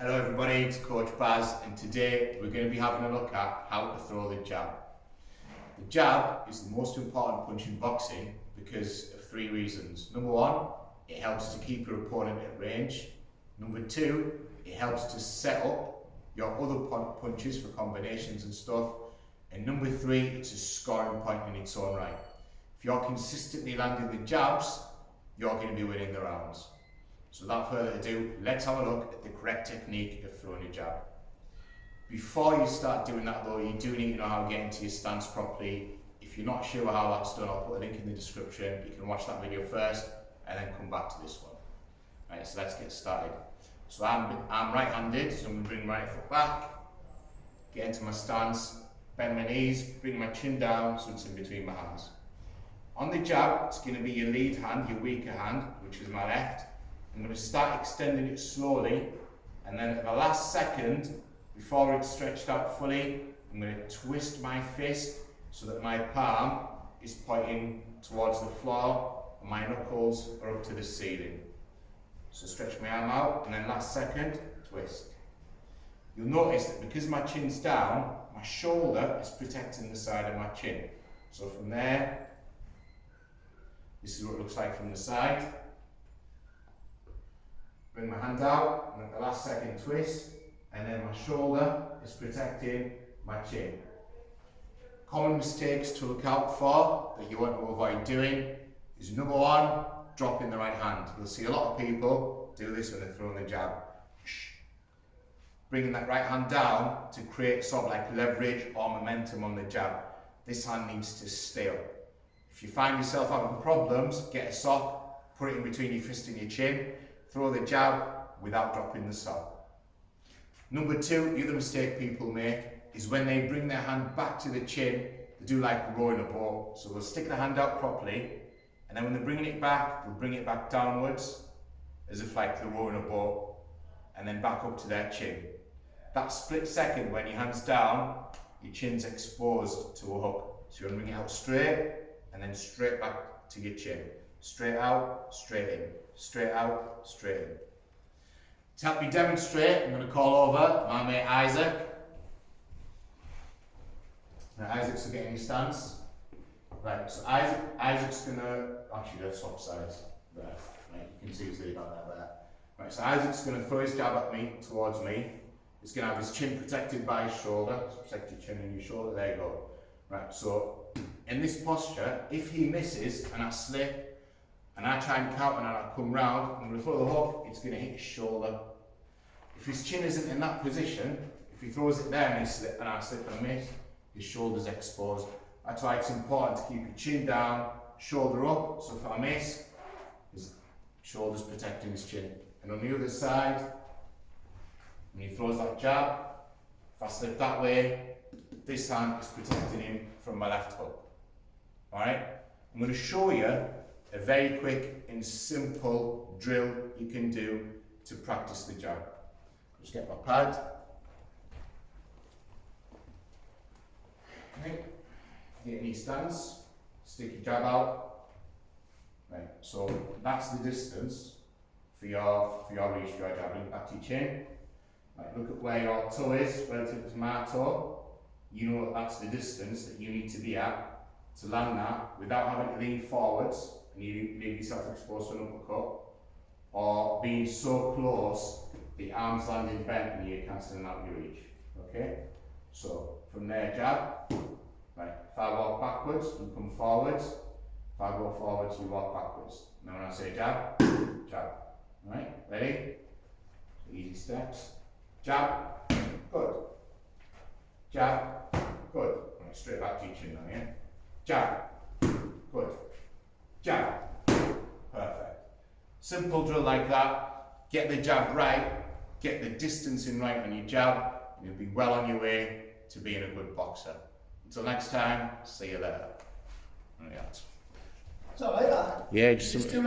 Hello everybody, it's Coach Baz, and today we're going to be having a look at how to throw the jab. The jab is the most important punch in boxing because of three reasons. Number one, it helps to keep your opponent at range. Number two, it helps to set up your other punches for combinations and stuff. And number three, it's a scoring point in its own right. If you're consistently landing the jabs, you're going to be winning the rounds. So without further ado, let's have a look at the correct technique of throwing a jab. Before you start doing that though, you do need to know how to get into your stance properly. If you're not sure how that's done, I'll put a link in the description. You can watch that video first and then come back to this one. Right, so let's get started. So I'm right-handed, so I'm going to bring my right foot back, get into my stance, bend my knees, bring my chin down so it's in between my hands. On the jab, it's going to be your lead hand, your weaker hand, which is my left. I'm going to start extending it slowly, and then at the last second, before it's stretched out fully, I'm going to twist my fist so that my palm is pointing towards the floor and my knuckles are up to the ceiling. So stretch my arm out, and then last second, twist. You'll notice that because my chin's down, my shoulder is protecting the side of my chin. So from there, this is what it looks like from the side. Bring my hand out, and at the last second twist, and then my shoulder is protecting my chin. Common mistakes to look out for that you want to avoid doing is number one, dropping the right hand. You'll see a lot of people do this when they're throwing the jab. Bringing that right hand down to create sort of like leverage or momentum on the jab. This hand needs to stay up. If you find yourself having problems, get a sock, put it in between your fist and your chin, throw the jab without dropping the sock. Number two, the other mistake people make is when they bring their hand back to the chin, they do like rowing a boat. So they'll stick the hand out properly, and then when they're bringing it back, they'll bring it back downwards, as if like they're rowing a boat, and then back up to their chin. That split second when your hand's down, your chin's exposed to a hook. So you want to bring it out straight, and then straight back to your chin. Straight out, straight in. Straight out, straight in. To help me demonstrate, I'm going to call over my mate Isaac. Now Isaac's getting his stance. Right, so Isaac's going to, actually let's swap sides. There, right, you can see he's really got that there. Right, so Isaac's going to throw his jab at me, towards me. He's going to have his chin protected by his shoulder. So protect your chin and your shoulder, there you go. Right, so in this posture, if he misses and I slip, and I try and counter and I come round, I'm going to throw the hook, it's going to hit his shoulder. If his chin isn't in that position, if he throws it there and I slip and I miss, his shoulder's exposed. That's why it's important to keep your chin down, shoulder up, so if I miss, his shoulder's protecting his chin. And on the other side, when he throws that jab, if I slip that way, this hand is protecting him from my left hook. Alright? I'm going to show you a very quick and simple drill you can do to practice the jab. Just get my pad. Okay. Get in your stance, stick your jab out. Right, so that's the distance for your reach, for your jab. Bring it back to your chin. Right, look at where your toe is relative to my toe. You know that's the distance that you need to be at to land that without having to lean forwards and you leave yourself exposed to an uppercut, or being so close the arms landing bent and you're cancelling out your reach. Okay? So from there, jab. Right, if I walk backwards, you come forwards. If I go forwards, you walk backwards. Now when I say jab, jab. Alright, ready? Easy steps. Jab, good. Jab, good. Right, straight back to your chin now, yeah? Jab, good. Jab, perfect. Simple drill like that. Get the jab right, get the distancing right on your jab, and you'll be well on your way to being a good boxer. Until next time, see you later. It's alright, that. Yeah, just